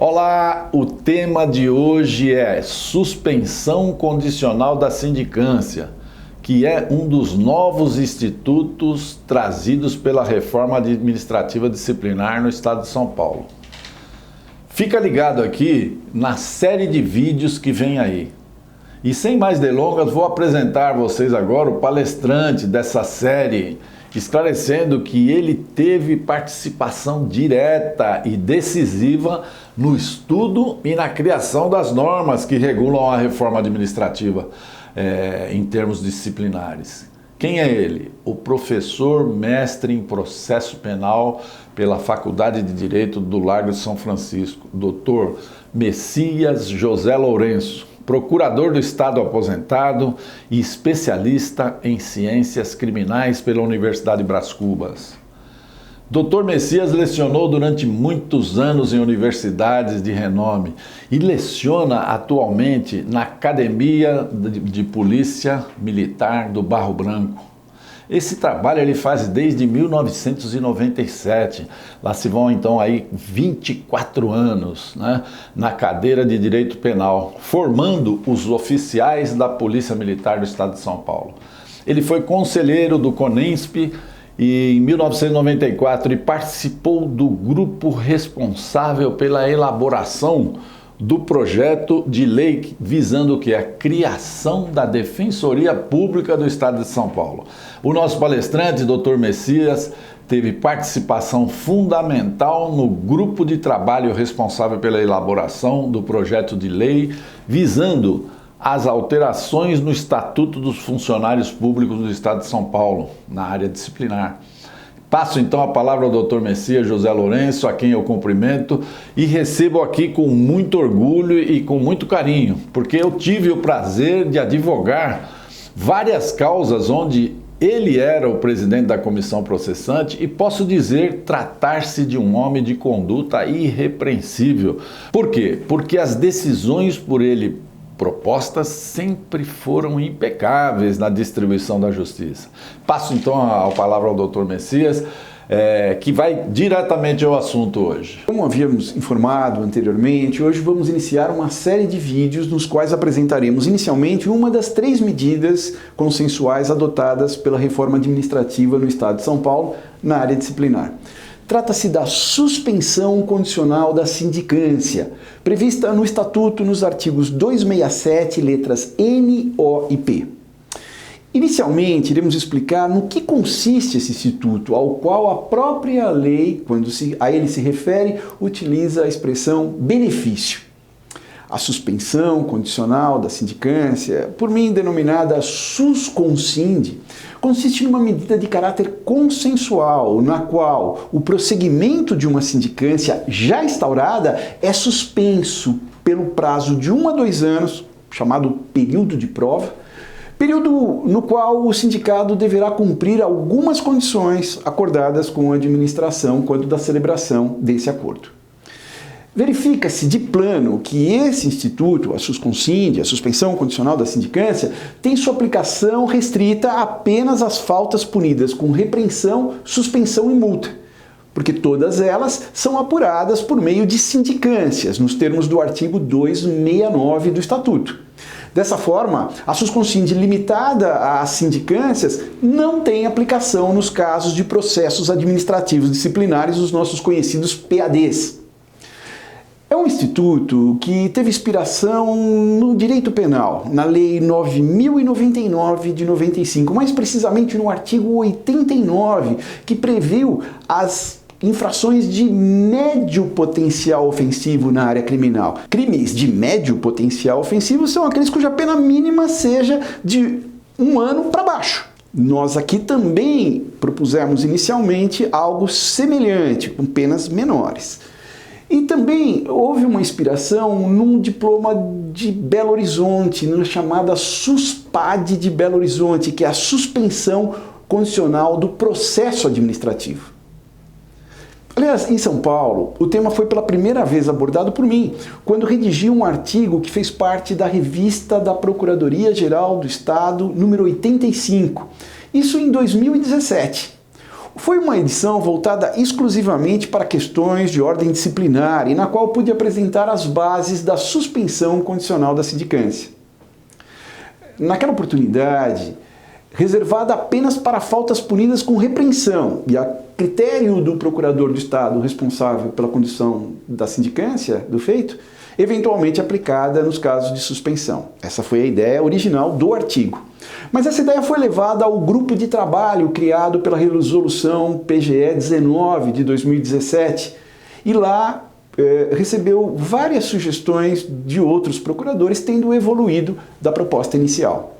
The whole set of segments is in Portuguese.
Olá, o tema de hoje é suspensão condicional da sindicância, que é um dos novos institutos trazidos pela reforma administrativa disciplinar no estado de São Paulo. Fica ligado aqui na série de vídeos que vem aí. E sem mais delongas, vou apresentar a vocês agora o palestrante dessa série, esclarecendo que ele teve participação direta e decisiva no estudo e na criação das normas que regulam a reforma administrativa em termos disciplinares. Quem é ele? O professor mestre em processo penal pela Faculdade de Direito do Largo de São Francisco, Dr. Messias José Lourenço, procurador do Estado aposentado e especialista em ciências criminais pela Universidade Brás Cubas. Dr. Messias lecionou durante muitos anos em universidades de renome e leciona atualmente na Academia de Polícia Militar do Barro Branco. Esse trabalho ele faz desde 1997, lá se vão então aí 24 anos, né, na cadeira de Direito Penal, formando os oficiais da Polícia Militar do Estado de São Paulo. Ele foi conselheiro do CONENSP e em 1994 participou do grupo responsável pela elaboração do projeto de lei visando o que? A criação da Defensoria Pública do Estado de São Paulo. O nosso palestrante, Dr. Messias, teve participação fundamental no grupo de trabalho responsável pela elaboração do projeto de lei visando as alterações no Estatuto dos Funcionários Públicos do Estado de São Paulo, na área disciplinar. Passo então a palavra ao Dr. Messias José Lourenço, a quem eu cumprimento e recebo aqui com muito orgulho e com muito carinho, porque eu tive o prazer de advogar várias causas onde ele era o presidente da comissão processante e posso dizer tratar-se de um homem de conduta irrepreensível. Por quê? Porque as decisões por ele propostas sempre foram impecáveis na distribuição da justiça. Passo então a palavra ao Dr. Messias, que vai diretamente ao assunto hoje. Como havíamos informado anteriormente, hoje vamos iniciar uma série de vídeos nos quais apresentaremos inicialmente uma das 3 medidas consensuais adotadas pela reforma administrativa no Estado de São Paulo na área disciplinar. Trata-se da suspensão condicional da sindicância, prevista no Estatuto nos artigos 267, letras N, O e P. Inicialmente, iremos explicar no que consiste esse instituto, ao qual a própria lei, quando a ele se refere, utiliza a expressão benefício. A suspensão condicional da sindicância, por mim denominada susconsinde, consiste numa medida de caráter consensual, na qual o prosseguimento de uma sindicância já instaurada é suspenso pelo prazo de 1 a 2 anos, chamado período de prova, período no qual o sindicato deverá cumprir algumas condições acordadas com a administração quando da celebração desse acordo. Verifica-se de plano que esse instituto, a susconsinde, a suspensão condicional da sindicância, tem sua aplicação restrita apenas às faltas punidas com repreensão, suspensão e multa, porque todas elas são apuradas por meio de sindicâncias, nos termos do artigo 269 do Estatuto. Dessa forma, a susconsinde limitada às sindicâncias não tem aplicação nos casos de processos administrativos disciplinares, os nossos conhecidos PADs. É um instituto que teve inspiração no direito penal, na Lei 9.099 de 95, mais precisamente no artigo 89, que previu as infrações de médio potencial ofensivo na área criminal. Crimes de médio potencial ofensivo são aqueles cuja pena mínima seja de 1 ano para baixo. Nós aqui também propusemos inicialmente algo semelhante, com penas menores. E também houve uma inspiração num diploma de Belo Horizonte, na chamada SUSPAD de Belo Horizonte, que é a suspensão condicional do processo administrativo. Aliás, em São Paulo, o tema foi pela primeira vez abordado por mim, quando redigi um artigo que fez parte da revista da Procuradoria-Geral do Estado, número 85. Isso em 2017. Foi uma edição voltada exclusivamente para questões de ordem disciplinar e na qual pude apresentar as bases da suspensão condicional da sindicância. Naquela oportunidade, reservada apenas para faltas punidas com repreensão e a critério do procurador do Estado responsável pela condução da sindicância do feito, eventualmente aplicada nos casos de suspensão. Essa foi a ideia original do artigo. Mas essa ideia foi levada ao grupo de trabalho criado pela Resolução PGE 19 de 2017 e lá recebeu várias sugestões de outros procuradores, tendo evoluído da proposta inicial.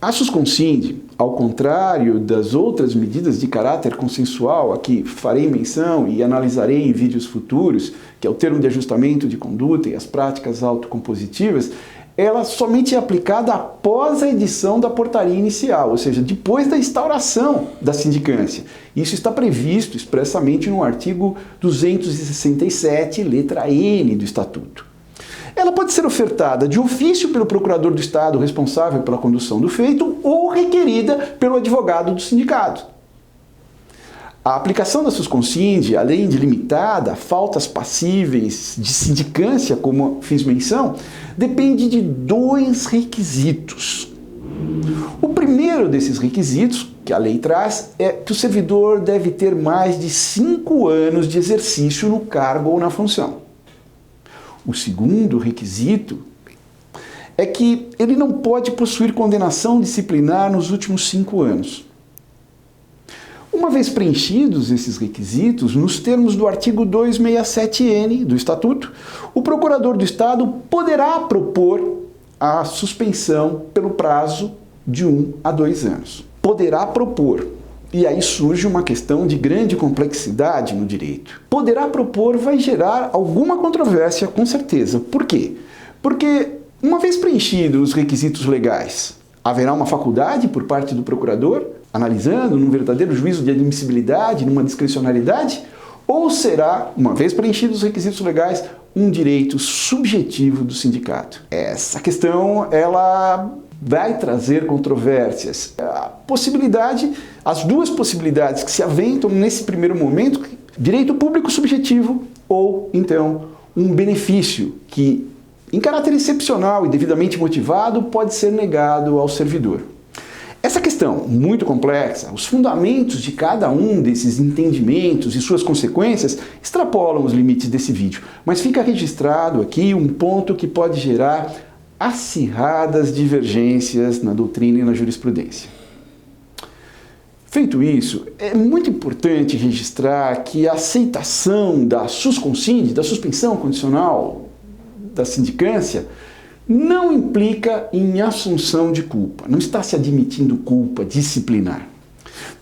A Susconsind, ao contrário das outras medidas de caráter consensual a que farei menção e analisarei em vídeos futuros, que é o termo de ajustamento de conduta e as práticas autocompositivas, ela somente é aplicada após a edição da portaria inicial, ou seja, depois da instauração da sindicância. Isso está previsto expressamente no artigo 267, letra N do Estatuto. Ela pode ser ofertada de ofício pelo procurador do Estado responsável pela condução do feito ou requerida pelo advogado do sindicato. A aplicação da Susconsind, além de limitada a faltas passíveis de sindicância, como fiz menção, depende de dois requisitos. O primeiro desses requisitos, que a lei traz, é que o servidor deve ter mais de 5 anos de exercício no cargo ou na função. O segundo requisito é que ele não pode possuir condenação disciplinar nos últimos 5 anos. Uma vez preenchidos esses requisitos, nos termos do artigo 267-N do Estatuto, o procurador do Estado poderá propor a suspensão pelo prazo de 1 a 2 anos. Poderá propor. E aí surge uma questão de grande complexidade no direito. Poderá propor vai gerar alguma controvérsia, com certeza. Por quê? Porque, uma vez preenchidos os requisitos legais, haverá uma faculdade por parte do procurador, analisando num verdadeiro juízo de admissibilidade, numa discricionalidade, ou será, uma vez preenchidos os requisitos legais, um direito subjetivo do sindicato? Essa questão, ela vai trazer controvérsias. As duas possibilidades que se aventam nesse primeiro momento, direito público subjetivo ou, então, um benefício que, em caráter excepcional e devidamente motivado, pode ser negado ao servidor. Essa questão, muito complexa, os fundamentos de cada um desses entendimentos e suas consequências extrapolam os limites desse vídeo, mas fica registrado aqui um ponto que pode gerar acirradas divergências na doutrina e na jurisprudência. Feito isso, é muito importante registrar que a aceitação da Susconsind, da suspensão condicional da sindicância, não implica em assunção de culpa, não está se admitindo culpa disciplinar.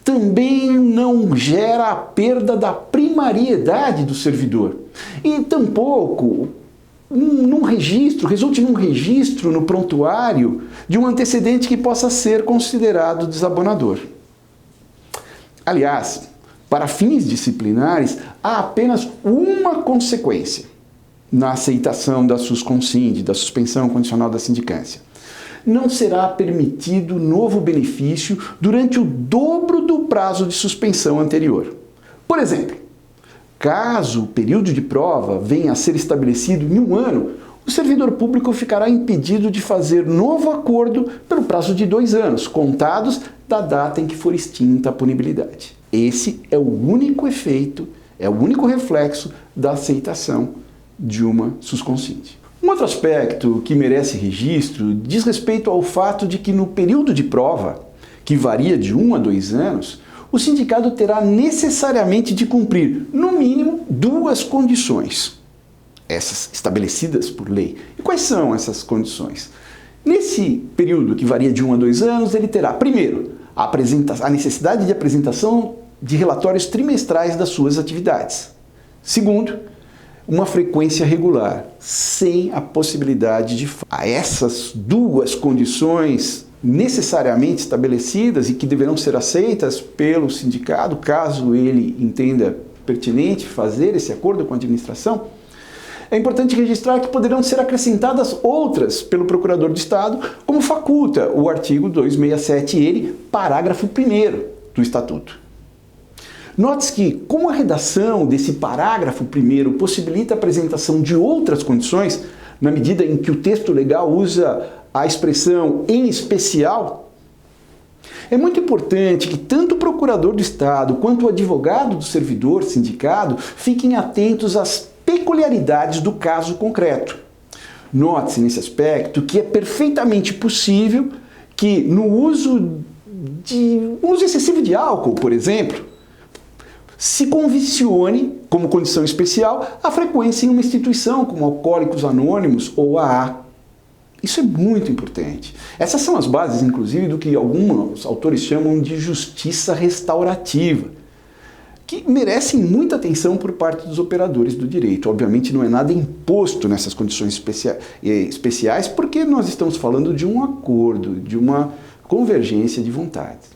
Também não gera a perda da primariedade do servidor e tampouco resulte num registro no prontuário de um antecedente que possa ser considerado desabonador. Aliás, para fins disciplinares, há apenas uma consequência na aceitação da Susconsind, da suspensão condicional da sindicância. Não será permitido novo benefício durante o dobro do prazo de suspensão anterior. Por exemplo, caso o período de prova venha a ser estabelecido em 1 ano, o servidor público ficará impedido de fazer novo acordo pelo prazo de 2 anos, contados da data em que for extinta a punibilidade. Esse é o único efeito, é o único reflexo da aceitação de uma Susconsind. Um outro aspecto que merece registro diz respeito ao fato de que no período de prova, que varia de 1 a 2 anos, o sindicato terá necessariamente de cumprir, no mínimo, 2 condições, essas estabelecidas por lei. E quais são essas condições? Nesse período, que varia de 1 a 2 anos, ele terá, primeiro, a necessidade de apresentação de relatórios trimestrais das suas atividades. Segundo, uma frequência regular, sem a possibilidade de falha. Essas 2 condições necessariamente estabelecidas e que deverão ser aceitas pelo sindicato, caso ele entenda pertinente fazer esse acordo com a administração, é importante registrar que poderão ser acrescentadas outras pelo Procurador de Estado, como faculta o artigo 267-N, parágrafo 1º do Estatuto. Note-se que, como a redação desse parágrafo primeiro possibilita a apresentação de outras condições, na medida em que o texto legal usa a expressão em especial, é muito importante que tanto o procurador do Estado quanto o advogado do servidor sindicado fiquem atentos às peculiaridades do caso concreto. Note-se nesse aspecto que é perfeitamente possível que no uso excessivo de álcool, por exemplo, se convicione, como condição especial, a frequência em uma instituição como Alcoólicos Anônimos ou AA. Isso é muito importante. Essas são as bases, inclusive, do que alguns autores chamam de justiça restaurativa, que merecem muita atenção por parte dos operadores do direito. Obviamente não é nada imposto nessas condições especiais, porque nós estamos falando de um acordo, de uma convergência de vontades.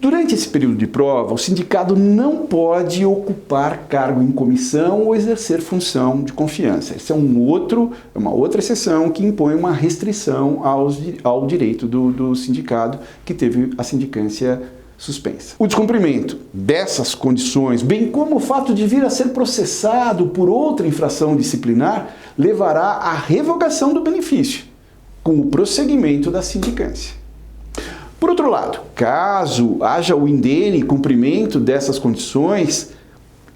Durante esse período de prova, o sindicato não pode ocupar cargo em comissão ou exercer função de confiança. Essa é uma outra exceção que impõe uma restrição ao direito do sindicato que teve a sindicância suspensa. O descumprimento dessas condições, bem como o fato de vir a ser processado por outra infração disciplinar, levará à revogação do benefício, com o prosseguimento da sindicância. Por outro lado, caso haja o indene cumprimento dessas condições,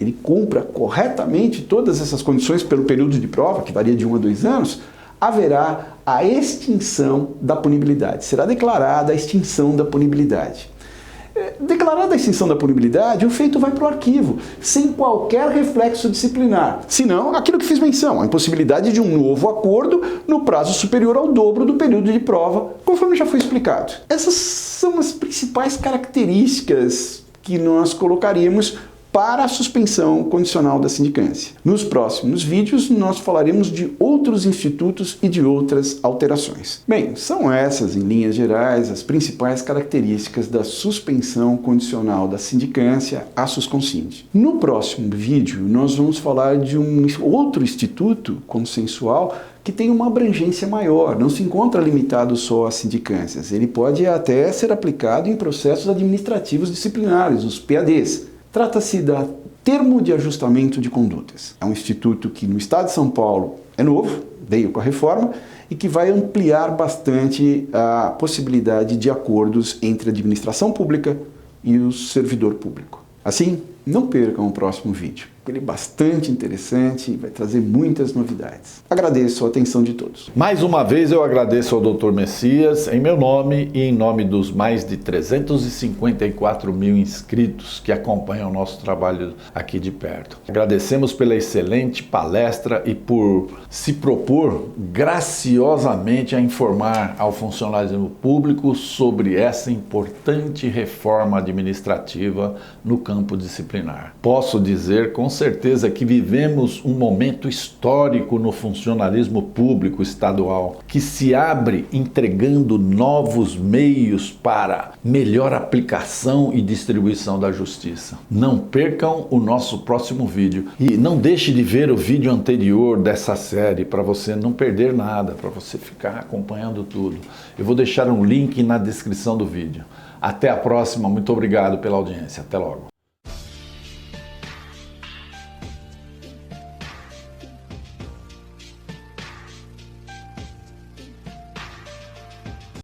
ele cumpra corretamente todas essas condições pelo período de prova, que varia de 1 a 2 anos, haverá a extinção da punibilidade. Será declarada a extinção da punibilidade. Declarada a extinção da punibilidade, o feito vai para o arquivo, sem qualquer reflexo disciplinar. Senão, aquilo que fiz menção, a impossibilidade de um novo acordo no prazo superior ao dobro do período de prova, conforme já foi explicado. Essas são as principais características que nós colocaríamos para a suspensão condicional da sindicância. Nos próximos vídeos, nós falaremos de outros institutos e de outras alterações. Bem, são essas, em linhas gerais, as principais características da suspensão condicional da sindicância, a susconsind. No próximo vídeo, nós vamos falar de um outro instituto consensual que tem uma abrangência maior, não se encontra limitado só às sindicâncias. Ele pode até ser aplicado em processos administrativos disciplinares, os PADs. Trata-se da Termo de Ajustamento de Condutas. É um instituto que no estado de São Paulo é novo, veio com a reforma, e que vai ampliar bastante a possibilidade de acordos entre a administração pública e o servidor público. Assim, não percam o próximo vídeo. Ele é bastante interessante e vai trazer muitas novidades. Agradeço a atenção de todos. Mais uma vez eu agradeço ao Dr. Messias, em meu nome e em nome dos mais de 354 mil inscritos que acompanham o nosso trabalho aqui de perto. Agradecemos pela excelente palestra e por se propor graciosamente a informar ao funcionalismo público sobre essa importante reforma administrativa no campo disciplinar. Posso dizer com certeza que vivemos um momento histórico no funcionalismo público estadual, que se abre entregando novos meios para melhor aplicação e distribuição da justiça. Não percam o nosso próximo vídeo e não deixe de ver o vídeo anterior dessa série para você não perder nada, para você ficar acompanhando tudo. Eu vou deixar um link na descrição do vídeo. Até a próxima, muito obrigado pela audiência. Até logo.